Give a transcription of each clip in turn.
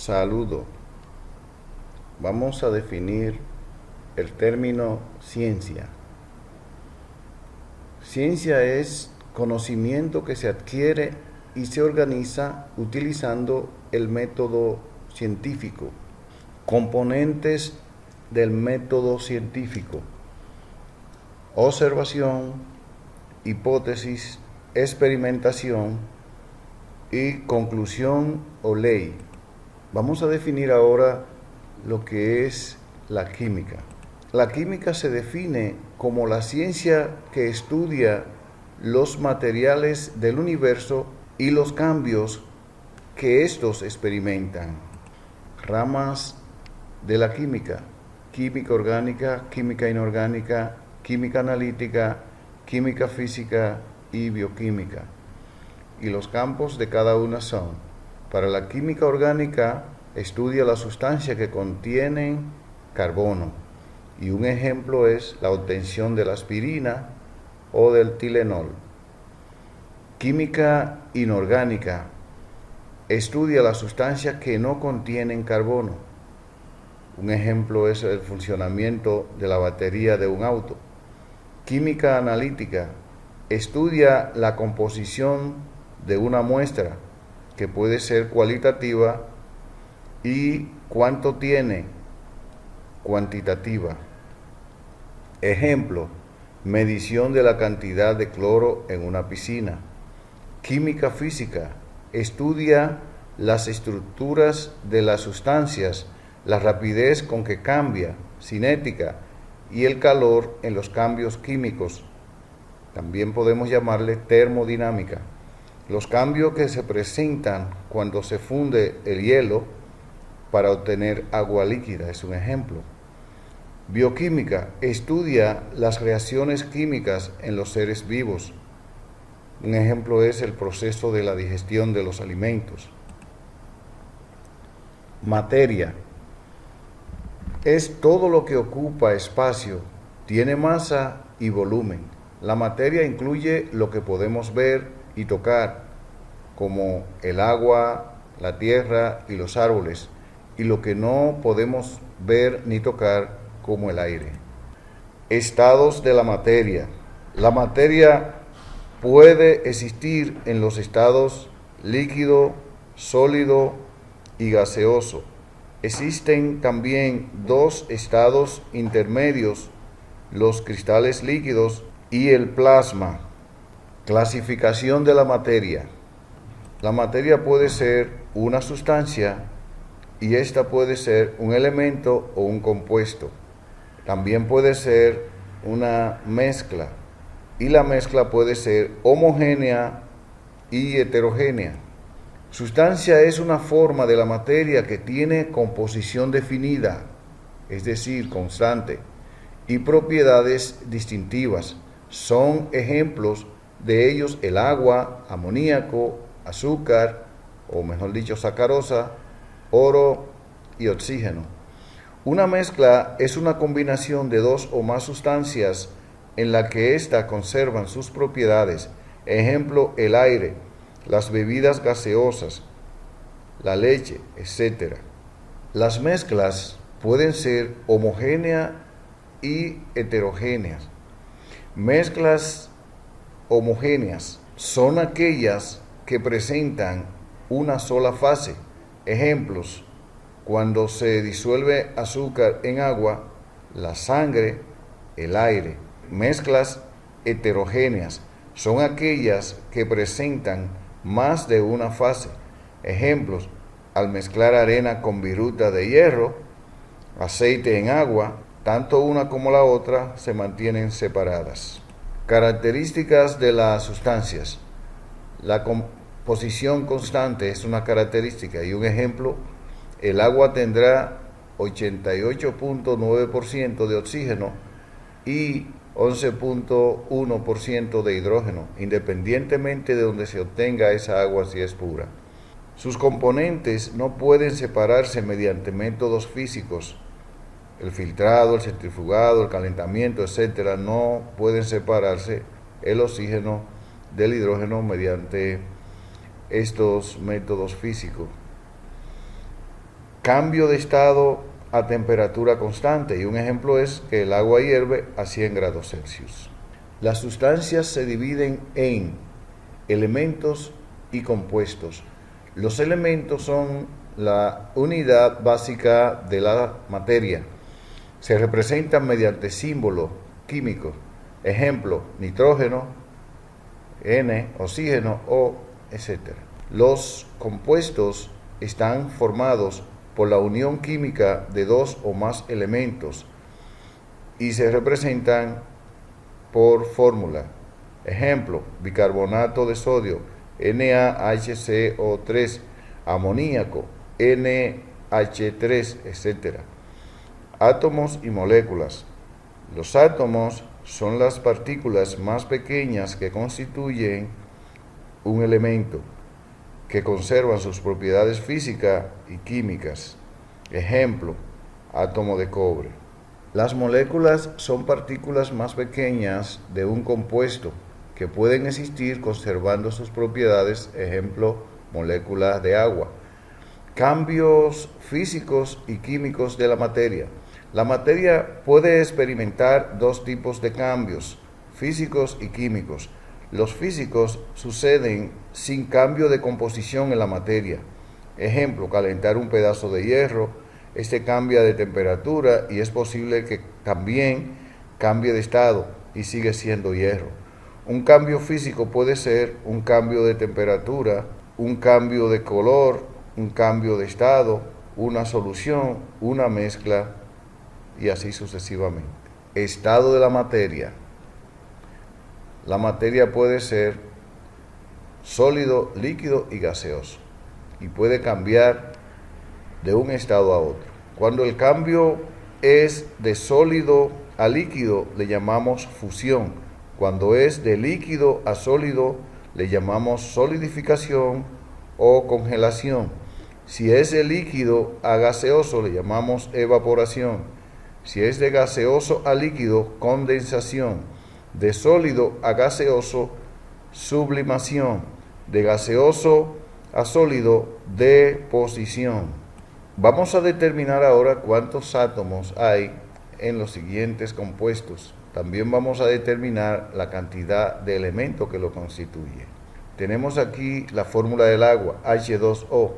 Saludo. Vamos a definir el término ciencia. Ciencia es conocimiento que se adquiere y se organiza utilizando el método científico. Componentes del método científico: observación, hipótesis, experimentación y conclusión o ley. Vamos a definir ahora lo que es la química. La química se define como la ciencia que estudia los materiales del universo y los cambios que estos experimentan. Ramas de la química: química orgánica, química inorgánica, química analítica, química física y bioquímica. Y los campos de cada una son: para la química orgánica, estudia las sustancias que contienen carbono, y un ejemplo es la obtención de la aspirina o del Tylenol. Química inorgánica, estudia las sustancias que no contienen carbono. Un ejemplo es el funcionamiento de la batería de un auto. Química analítica, estudia la composición de una muestra, que puede ser cualitativa, y cuánto tiene, cuantitativa. Ejemplo: medición de la cantidad de cloro en una piscina. Química física, estudia las estructuras de las sustancias, la rapidez con que cambia, cinética, y el calor en los cambios químicos. También podemos llamarle termodinámica. Los cambios que se presentan cuando se funde el hielo para obtener agua líquida es un ejemplo. Bioquímica, estudia las reacciones químicas en los seres vivos. Un ejemplo es el proceso de la digestión de los alimentos. Materia es todo lo que ocupa espacio, tiene masa y volumen. La materia incluye lo que podemos ver y tocar, como el agua, la tierra y los árboles, y lo que no podemos ver ni tocar, como el aire. Estados de la materia. La materia puede existir en los estados líquido, sólido y gaseoso. Existen también dos estados intermedios: los cristales líquidos y el plasma. Clasificación de la materia. La materia puede ser una sustancia, y esta puede ser un elemento o un compuesto. También puede ser una mezcla, y la mezcla puede ser homogénea y heterogénea. Sustancia es una forma de la materia que tiene composición definida, es decir, constante, y propiedades distintivas. Son ejemplos de ellos el agua, amoníaco, azúcar, o mejor dicho, sacarosa, oro y oxígeno. Una mezcla es una combinación de dos o más sustancias en la que éstas conservan sus propiedades. Ejemplo: el aire, las bebidas gaseosas, la leche, etc. Las mezclas pueden ser homogéneas y heterogéneas. Mezclas homogéneas son aquellas que presentan una sola fase. Ejemplos: cuando se disuelve azúcar en agua, la sangre, el aire. Mezclas heterogéneas son aquellas que presentan más de una fase. Ejemplos: al mezclar arena con viruta de hierro, aceite en agua, tanto una como la otra se mantienen separadas. Características de las sustancias. La composición constante es una característica, y un ejemplo: el agua tendrá 88.9% de oxígeno y 11.1% de hidrógeno, independientemente de donde se obtenga esa agua, si es pura. Sus componentes no pueden separarse mediante métodos físicos. El filtrado, el centrifugado, el calentamiento, etc., no pueden separarse el oxígeno del hidrógeno mediante estos métodos físicos. cambio de estado a temperatura constante, y un ejemplo es que el agua hierve a 100 grados Celsius. Las sustancias se dividen en elementos y compuestos. Los elementos son la unidad básica de la materia. Se representan mediante símbolos químicos. Ejemplo, nitrógeno, N, oxígeno, O, etc. Los compuestos están formados por la unión química de dos o más elementos y se representan por fórmula. Ejemplo, bicarbonato de sodio, NaHCO3, amoníaco, NH3, etc. Átomos y moléculas. Los átomos son las partículas más pequeñas que constituyen un elemento, que conservan sus propiedades físicas y químicas. Ejemplo, átomo de cobre. Las moléculas son partículas más pequeñas de un compuesto que pueden existir conservando sus propiedades, ejemplo, moléculas de agua. Cambios físicos y químicos de la materia. La materia puede experimentar dos tipos de cambios, físicos y químicos. Los físicos suceden sin cambio de composición en la materia. Ejemplo, calentar un pedazo de hierro, este cambia de temperatura y es posible que también cambie de estado y sigue siendo hierro. Un cambio físico puede ser un cambio de temperatura, un cambio de color, un cambio de estado, una solución, una mezcla y así sucesivamente. Estado de la materia. La materia puede ser sólido, líquido y gaseoso y puede cambiar de un estado a otro. Cuando el cambio es de sólido a líquido le llamamos fusión. Cuando es de líquido a sólido le llamamos solidificación o congelación. Si es de líquido a gaseoso le llamamos evaporación. Si es de gaseoso a líquido, condensación. De sólido a gaseoso, sublimación. De gaseoso a sólido, deposición. Vamos a determinar ahora cuántos átomos hay en los siguientes compuestos. También vamos a determinar la cantidad de elementos que lo constituyen. Tenemos aquí la fórmula del agua, H2O.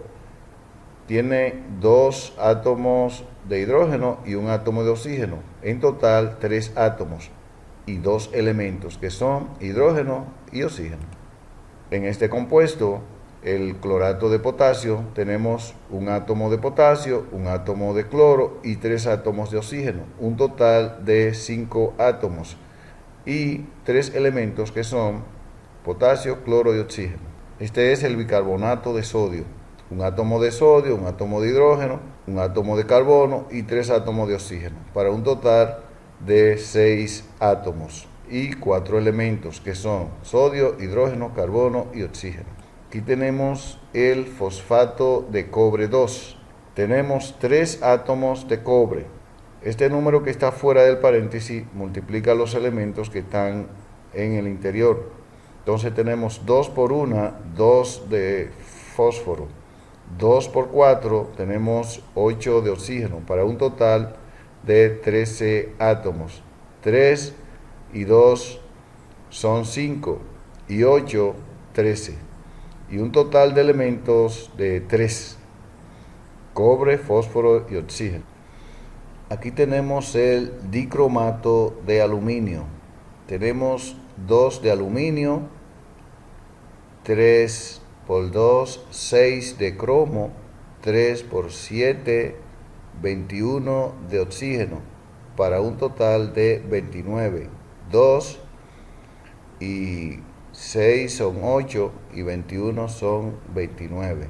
Tiene 2 átomos de hidrógeno y un átomo de oxígeno. En total, 3 átomos y 2 elementos que son hidrógeno y oxígeno. En este compuesto, el clorato de potasio, tenemos un átomo de potasio, un átomo de cloro y 3 átomos de oxígeno, un total de 5 átomos y 3 elementos que son potasio, cloro y oxígeno. Este es el bicarbonato de sodio, un átomo de sodio, un átomo de hidrógeno, un átomo de carbono y 3 átomos de oxígeno, para un total de 6 átomos y 4 elementos que son sodio, hidrógeno, carbono y oxígeno. Aquí tenemos el fosfato de cobre 2. Tenemos 3 átomos de cobre. Este número que está fuera del paréntesis multiplica los elementos que están en el interior. Entonces tenemos 2 por 1, 2 de fósforo. 2 por 4 tenemos 8 de oxígeno, para un total de 13 átomos. 3 y 2 son 5 y 8, 13. Y un total de elementos de 3, cobre, fósforo y oxígeno. Aquí tenemos el dicromato de aluminio. Tenemos 2 de aluminio, 3 por 2, 6 de cromo, 3 por 7, 21 de oxígeno, para un total de 29. 2 y 6 son 8 y 21 son 29.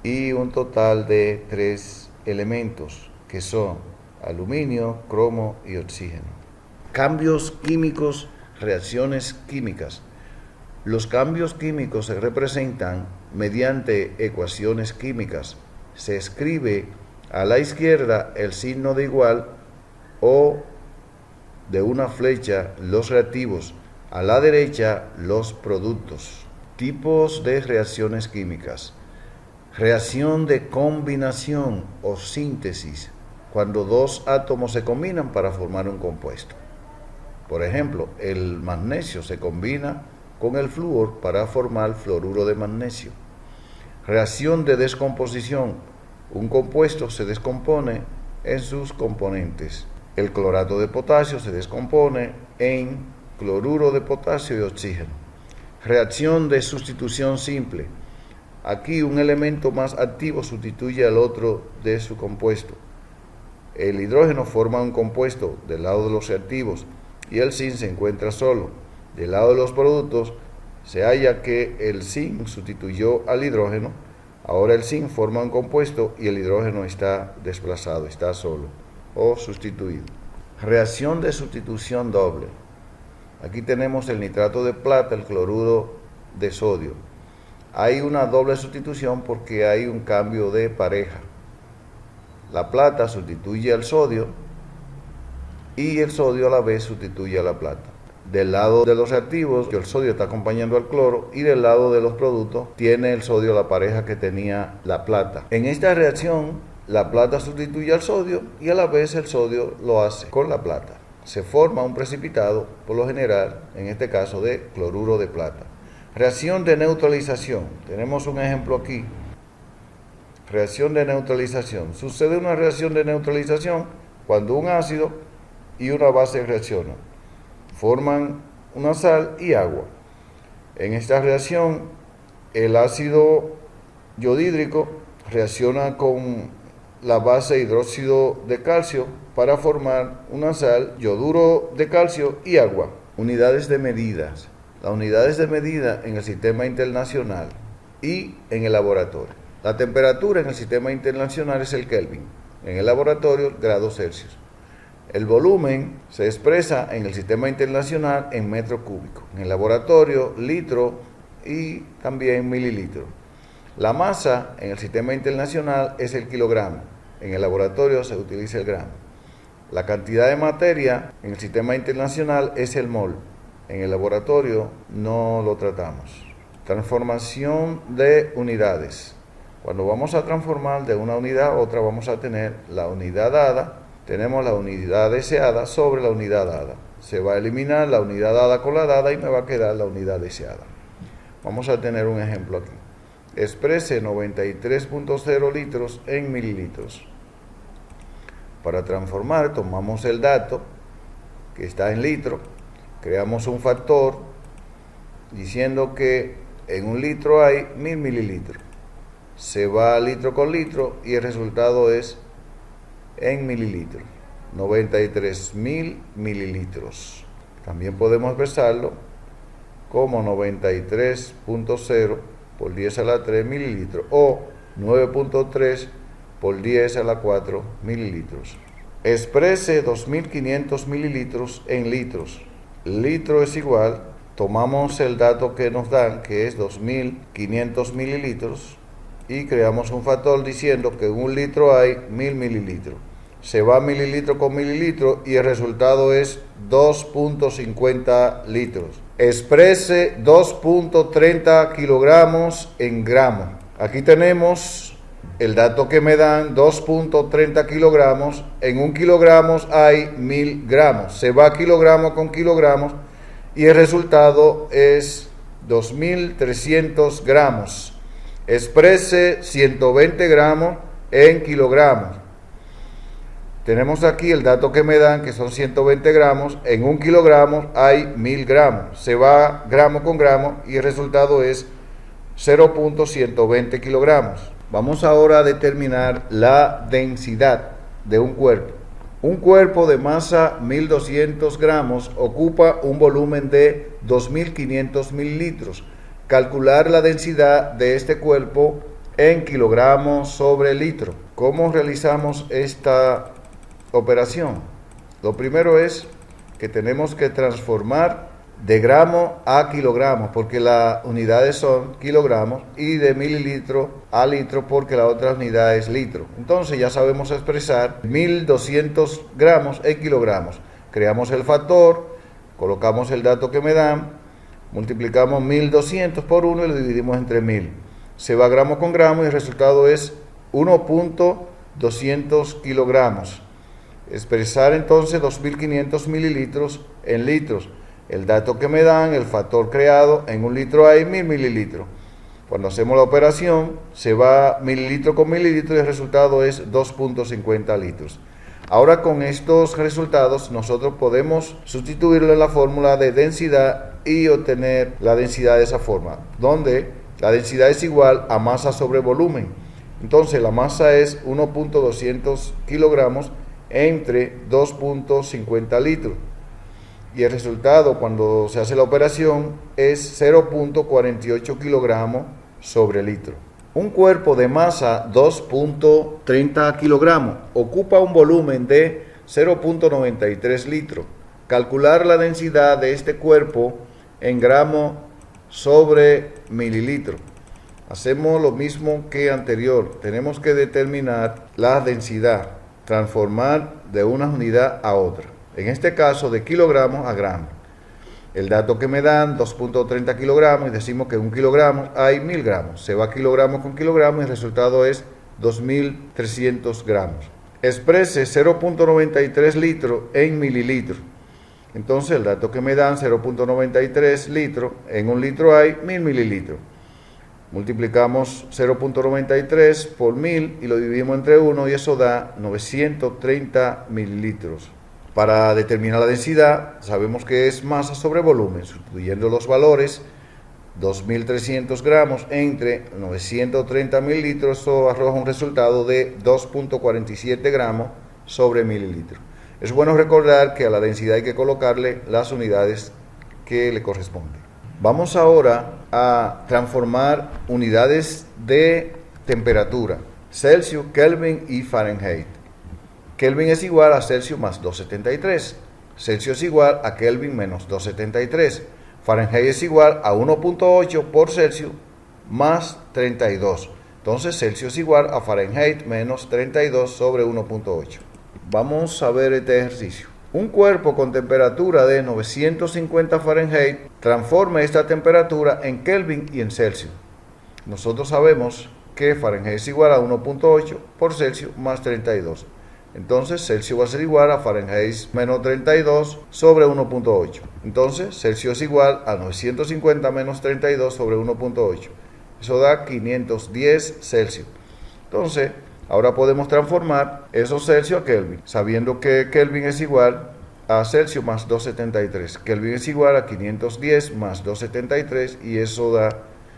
Y un total de 3 elementos que son aluminio, cromo y oxígeno. Cambios químicos, reacciones químicas. Los cambios químicos se representan mediante ecuaciones químicas. Se escribe a la izquierda el signo de igual o de una flecha los reactivos, a la derecha los productos. Tipos de reacciones químicas. Reacción de combinación o síntesis, cuando dos átomos se combinan para formar un compuesto. Por ejemplo, el magnesio se combina con el flúor para formar fluoruro de magnesio. Reacción de descomposición. Un compuesto se descompone en sus componentes. El clorato de potasio se descompone en cloruro de potasio y oxígeno. Reacción de sustitución simple. Aquí un elemento más activo sustituye al otro de su compuesto. El hidrógeno forma un compuesto del lado de los reactivos y el zinc se encuentra solo. Del lado de los productos se halla que el zinc sustituyó al hidrógeno. Ahora el zinc forma un compuesto y el hidrógeno está desplazado, está solo o sustituido. Reacción de sustitución doble. Aquí tenemos el nitrato de plata, el cloruro de sodio. Hay una doble sustitución porque hay un cambio de pareja. La plata sustituye al sodio y el sodio a la vez sustituye a la plata. Del lado de los reactivos, el sodio está acompañando al cloro, y del lado de los productos tiene el sodio la pareja que tenía la plata. En esta reacción, la plata sustituye al sodio y a la vez el sodio lo hace con la plata. Se forma un precipitado, por lo general, en este caso de cloruro de plata. Reacción de neutralización. Tenemos un ejemplo aquí. Reacción de neutralización. Sucede una reacción de neutralización cuando un ácido y una base reaccionan. Forman una sal y agua. En esta reacción, el ácido yodhídrico reacciona con la base hidróxido de calcio para formar una sal, yoduro de calcio y agua. Unidades de medidas. Las unidades de medida en el sistema internacional y en el laboratorio. La temperatura en el sistema internacional es el Kelvin, en el laboratorio grados Celsius. El volumen se expresa en el sistema internacional en metro cúbico, en el laboratorio litro y también mililitro. La masa en el sistema internacional es el kilogramo, en el laboratorio se utiliza el gramo. La cantidad de materia en el sistema internacional es el mol. En el laboratorio no lo tratamos. Transformación de unidades. Cuando vamos a transformar de una unidad a otra, vamos a tener la unidad dada. Tenemos la unidad deseada sobre la unidad dada. Se va a eliminar la unidad dada con la dada y me va a quedar la unidad deseada. Vamos a tener un ejemplo aquí. Exprese 93.0 litros en mililitros. Para transformar, tomamos el dato que está en litro. Creamos un factor diciendo que en un litro hay 1000 mililitros. Se va litro con litro y el resultado es en mililitros, 93.000 mililitros. También podemos expresarlo como 93.0 por 10 a la 3 mililitros o 9.3 por 10 a la 4 mililitros. Exprese 2.500 mililitros en litros. Litro es igual, tomamos el dato que nos dan, que es 2.500 mililitros, y creamos un factor diciendo que en un litro hay 1000 mililitros. Se va mililitro con mililitro y el resultado es 2.50 litros. Exprese 2.30 kilogramos en gramos. Aquí tenemos el dato que me dan, 2.30 kilogramos. En un kilogramo hay 1000 gramos. Se va kilogramo con kilogramos y el resultado es 2300 gramos. Exprese 120 gramos en kilogramos. Tenemos aquí el dato que me dan, que son 120 gramos. En un kilogramo hay 1000 gramos. Se va gramo con gramo y el resultado es 0.120 kilogramos. Vamos ahora a determinar la densidad de un cuerpo. Un cuerpo de masa 1200 gramos ocupa un volumen de 2500 mililitros. Calcular la densidad de este cuerpo en kilogramos sobre litro. ¿Cómo realizamos esta operación? Lo primero es que tenemos que transformar de gramo a kilogramo, porque las unidades son kilogramos, y de mililitro a litro, porque la otra unidad es litro. Entonces ya sabemos expresar 1200 gramos en kilogramos. Creamos el factor, colocamos el dato que me dan, multiplicamos 1200 por 1 y lo dividimos entre 1000. se va gramo con gramo y el resultado es 1.200 kilogramos. Expresar entonces 2.500 mililitros en litros. El dato que me dan, el factor creado, en un litro hay 1.000 mililitros. Cuando hacemos la operación, se va mililitro con mililitro y el resultado es 2.50 litros. Ahora con estos resultados nosotros podemos sustituirlo en la fórmula de densidad y obtener la densidad de esa forma, donde la densidad es igual a masa sobre volumen. Entonces la masa es 1.200 kilogramos entre 2.50 litros. Y el resultado cuando se hace la operación es 0.48 kilogramos sobre litro. Un cuerpo de masa 2.30 kilogramos ocupa un volumen de 0.93 litros. Calcular la densidad de este cuerpo en gramos sobre mililitro. Hacemos lo mismo que anterior. Tenemos que determinar la densidad, transformar de una unidad a otra. En este caso de kilogramos a gramos. El dato que me dan 2.30 kilogramos y decimos que en un kilogramo hay 1.000 gramos. Se va kilogramos con kilogramos y el resultado es 2.300 gramos. Exprese 0.93 litros en mililitros. Entonces el dato que me dan 0.93 litros, en un litro hay 1.000 mililitros. Multiplicamos 0.93 por 1.000 y lo dividimos entre 1 y eso da 930 mililitros. Para determinar la densidad, sabemos que es masa sobre volumen, sustituyendo los valores, 2.300 gramos entre 930 mililitros, eso arroja un resultado de 2.47 gramos sobre mililitro. Es bueno recordar que a la densidad hay que colocarle las unidades que le corresponden. Vamos ahora a transformar unidades de temperatura, Celsius, Kelvin y Fahrenheit. Kelvin es igual a Celsius más 273, Celsius es igual a Kelvin menos 273, Fahrenheit es igual a 1.8 por Celsius más 32. Entonces Celsius es igual a Fahrenheit menos 32 sobre 1.8. Vamos a ver este ejercicio. Un cuerpo con temperatura de 950 Fahrenheit transforma esta temperatura en Kelvin y en Celsius. Nosotros sabemos que Fahrenheit es igual a 1.8 por Celsius más 32. Entonces Celsius va a ser igual a Fahrenheit menos 32 sobre 1.8. Entonces Celsius es igual a 950 menos 32 sobre 1.8. Eso da 510 Celsius. Entonces, ahora podemos transformar esos Celsius a Kelvin, sabiendo que Kelvin es igual a Celsius más 273. Kelvin es igual a 510 más 273 y eso da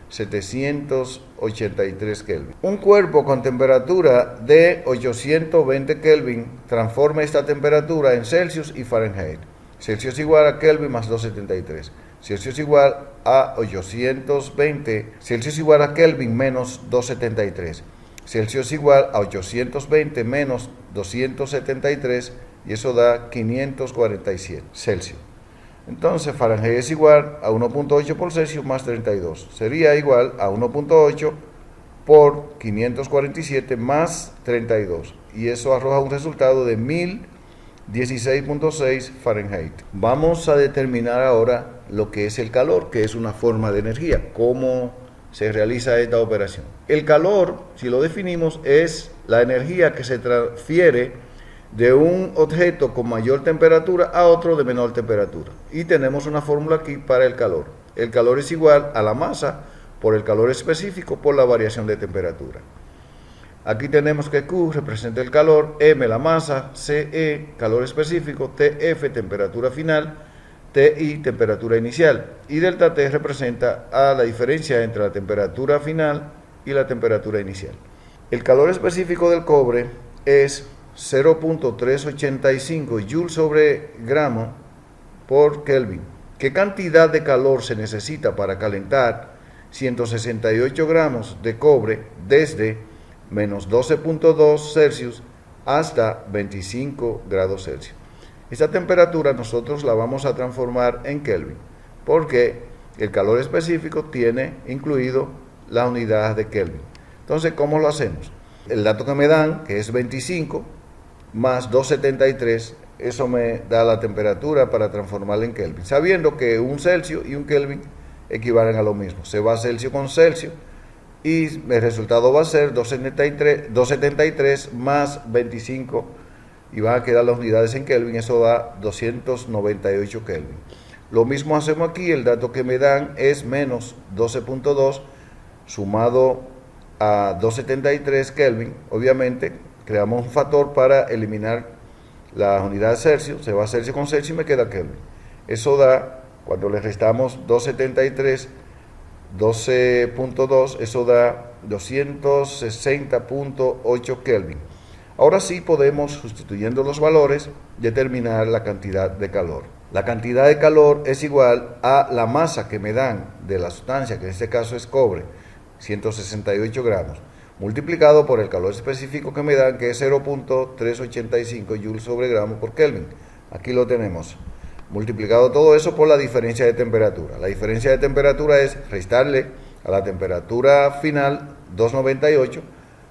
783 Kelvin. Un cuerpo con temperatura de 820 Kelvin transforma esta temperatura en Celsius y Fahrenheit. Celsius es igual a Kelvin más 273. Celsius es igual a 820. Celsius es igual a Kelvin menos 273. Celsius es igual a 820 menos 273 y eso da 547 Celsius. Entonces Fahrenheit es igual a 1.8 por Celsius más 32. Sería igual a 1.8 por 547 más 32. Y eso arroja un resultado de 1016.6 Fahrenheit. Vamos a determinar ahora lo que es el calor, que es una forma de energía. ¿Cómo se realiza esta operación? El calor, si lo definimos, es la energía que se transfiere de un objeto con mayor temperatura a otro de menor temperatura. Y tenemos una fórmula aquí para el calor. El calor es igual a la masa por el calor específico por la variación de temperatura. Aquí tenemos que Q representa el calor, M la masa, CE calor específico, TF temperatura final, TI temperatura inicial y delta T representa a la diferencia entre la temperatura final y la temperatura inicial. El calor específico del cobre es 0.385 Joule sobre gramo por Kelvin. ¿Qué cantidad de calor se necesita para calentar 168 gramos de cobre desde menos 12.2 Celsius hasta 25 grados Celsius? Esta temperatura nosotros la vamos a transformar en Kelvin porque el calor específico tiene incluido la unidad de Kelvin. Entonces, ¿cómo lo hacemos? El dato que me dan, que es 25 más 273, eso me da la temperatura para transformarla en Kelvin, sabiendo que un Celsius y un Kelvin equivalen a lo mismo. Se va Celsius con Celsius, y el resultado va a ser 273 más 25 y van a quedar las unidades en Kelvin, eso da 298 Kelvin. Lo mismo hacemos aquí, el dato que me dan es menos 12.2 sumado a 273 Kelvin. Obviamente creamos un factor para eliminar las unidades Celsius, se va a Celsius con Celsius y me queda Kelvin. Eso da, cuando le restamos 273, 12.2, eso da 260.8 Kelvin. Ahora sí podemos, sustituyendo los valores, determinar la cantidad de calor. La cantidad de calor es igual a la masa que me dan de la sustancia, que en este caso es cobre, 168 gramos, multiplicado por el calor específico que me dan, que es 0.385 joules sobre gramo por Kelvin. Aquí lo tenemos. Multiplicado todo eso por la diferencia de temperatura. La diferencia de temperatura es restarle a la temperatura final 298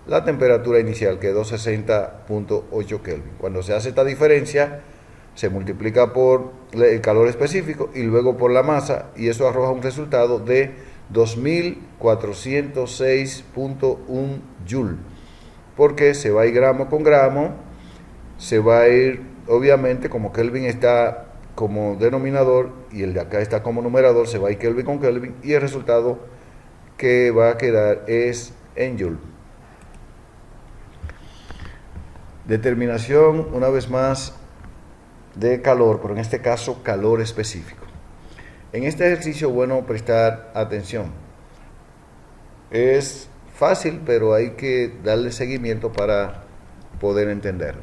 la temperatura inicial, que es 260.8 Kelvin. Cuando se hace esta diferencia, se multiplica por el calor específico y luego por la masa, y eso arroja un resultado de 2406.1 Joule, porque se va a ir gramo con gramo, se va a ir, obviamente, como Kelvin está como denominador y el de acá está como numerador, se va a ir Kelvin con Kelvin, y el resultado que va a quedar es en Joule. Determinación, una vez más, de calor, pero en este caso calor específico. En este ejercicio, bueno, prestar atención. Es fácil, pero hay que darle seguimiento para poder entenderlo.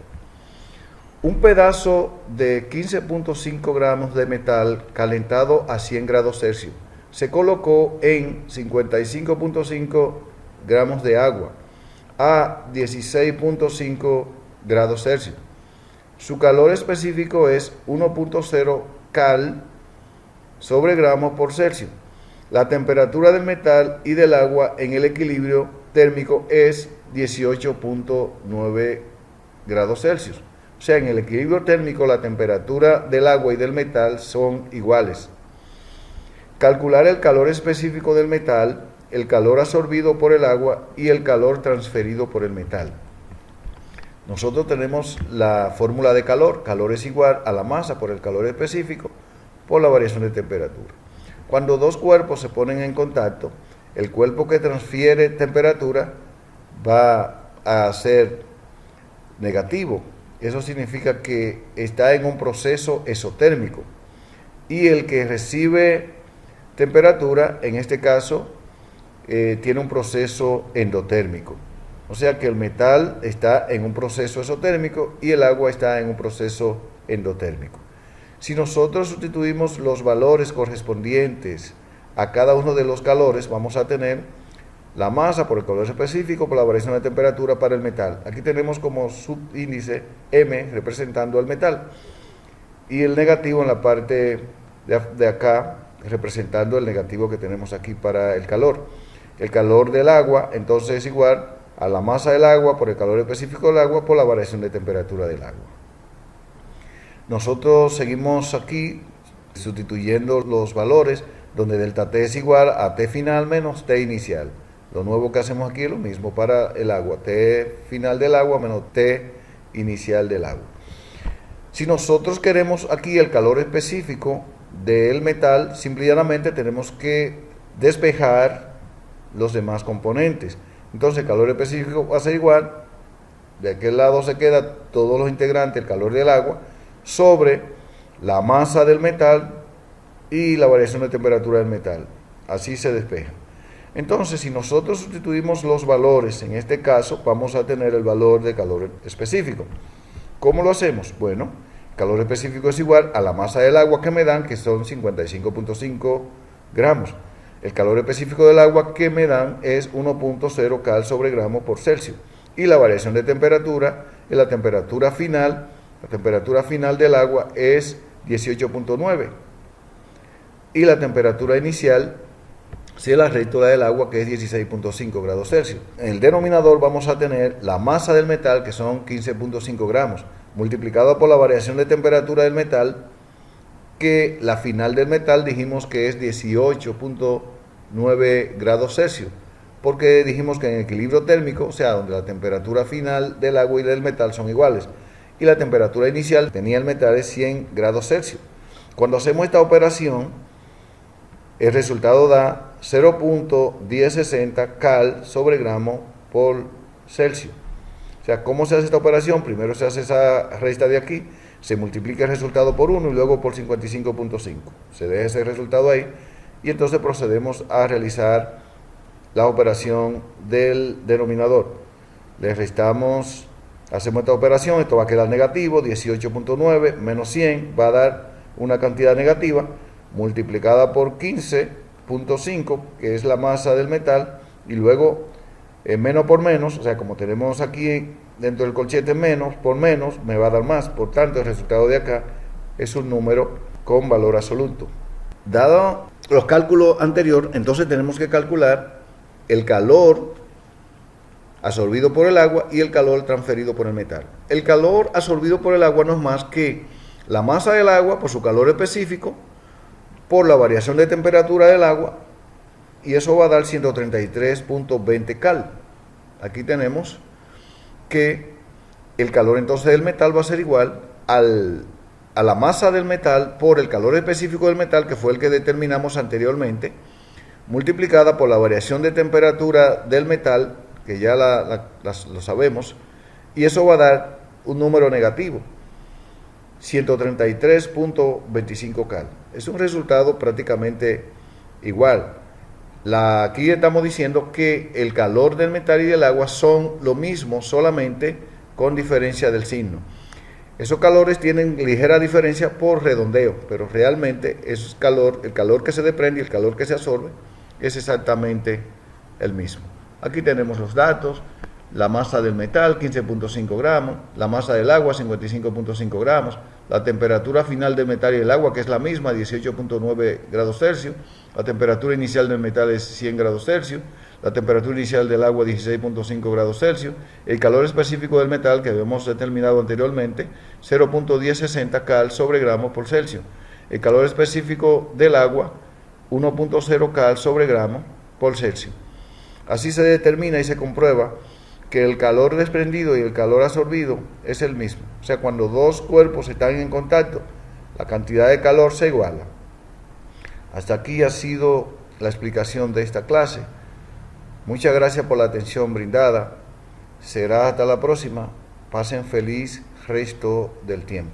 Un pedazo de 15.5 gramos de metal calentado a 100 grados Celsius se colocó en 55.5 gramos de agua a 16.5 grados Celsius. Su calor específico es 1.0 cal sobre gramo por Celsius. La temperatura del metal y del agua en el equilibrio térmico es 18.9 grados Celsius. O sea, en el equilibrio térmico la temperatura del agua y del metal son iguales. Calcular el calor específico del metal, el calor absorbido por el agua y el calor transferido por el metal. Nosotros tenemos la fórmula de calor. Calor es igual a la masa por el calor específico por la variación de temperatura. Cuando dos cuerpos se ponen en contacto, el cuerpo que transfiere temperatura va a ser negativo. Eso significa que está en un proceso exotérmico. Y el que recibe temperatura, en este caso, tiene un proceso endotérmico. O sea que el metal está en un proceso exotérmico y el agua está en un proceso endotérmico. Si nosotros sustituimos los valores correspondientes a cada uno de los calores, vamos a tener la masa por el calor específico por la variación de temperatura para el metal. Aquí tenemos como subíndice M representando al metal y el negativo en la parte de acá representando el negativo que tenemos aquí para el calor. El calor del agua entonces es igual a la masa del agua por el calor específico del agua por la variación de temperatura del agua. Nosotros seguimos aquí sustituyendo los valores donde delta T es igual a T final menos T inicial. Lo nuevo que hacemos aquí es lo mismo para el agua, T final del agua menos T inicial del agua. Si nosotros queremos aquí el calor específico del metal, simplemente tenemos que despejar los demás componentes. Entonces el calor específico va a ser igual, de aquel lado se queda todos los integrantes, el calor del agua, sobre la masa del metal y la variación de temperatura del metal. Así se despeja. Entonces, si nosotros sustituimos los valores, en este caso, vamos a tener el valor de calor específico. ¿Cómo lo hacemos? Bueno, el calor específico es igual a la masa del agua que me dan, que son 55.5 gramos. El calor específico del agua que me dan es 1.0 cal sobre gramo por Celsius. Y la variación de temperatura es la temperatura final. La temperatura final del agua es 18.9. Y la temperatura inicial se la resto la del agua, que es 16.5 grados Celsius. En el denominador vamos a tener la masa del metal, que son 15.5 gramos, multiplicado por la variación de temperatura del metal, que la final del metal dijimos que es 18.9 grados Celsius, porque dijimos que en equilibrio térmico, o sea, donde la temperatura final del agua y del metal son iguales, y la temperatura inicial tenía el metal es 100 grados Celsius. Cuando hacemos esta operación, el resultado da 0.1060 cal sobre gramo por Celsius. O sea, ¿cómo se hace esta operación? Primero se hace esa resta de aquí, se multiplica el resultado por 1 y luego por 55.5. Se deja ese resultado ahí y entonces procedemos a realizar la operación del denominador. Le restamos, hacemos esta operación, esto va a quedar negativo, 18.9 menos 100 va a dar una cantidad negativa multiplicada por 15.5, que es la masa del metal, y luego menos por menos, o sea, como tenemos aquí dentro del colchete menos por menos, me va a dar más. Por tanto, el resultado de acá es un número con valor absoluto. Dado los cálculos anteriores, entonces tenemos que calcular el calor absorbido por el agua y el calor transferido por el metal. El calor absorbido por el agua no es más que la masa del agua por su calor específico, por la variación de temperatura del agua, y eso va a dar 133.20 cal. Aquí tenemos que el calor entonces del metal va a ser igual a la masa del metal por el calor específico del metal, que fue el que determinamos anteriormente, multiplicada por la variación de temperatura del metal, que ya lo sabemos, y eso va a dar un número negativo, 133.25 cal. Es un resultado prácticamente igual. Aquí estamos diciendo que el calor del metal y del agua son lo mismo, solamente con diferencia del signo. Esos calores tienen ligera diferencia por redondeo, pero realmente el calor que se desprende y el calor que se absorbe es exactamente el mismo. Aquí tenemos los datos: la masa del metal 15.5 gramos, la masa del agua 55.5 gramos, la temperatura final del metal y el agua, que es la misma, 18.9 grados Celsius, la temperatura inicial del metal es 100 grados Celsius, la temperatura inicial del agua 16.5 grados Celsius, el calor específico del metal que habíamos determinado anteriormente, 0.1060 cal sobre gramo por Celsius, el calor específico del agua, 1.0 cal sobre gramo por Celsius. Así se determina y se comprueba que el calor desprendido y el calor absorbido es el mismo. O sea, cuando dos cuerpos están en contacto, la cantidad de calor se iguala. Hasta aquí ha sido la explicación de esta clase. Muchas gracias por la atención brindada. Será hasta la próxima. Pasen feliz resto del tiempo.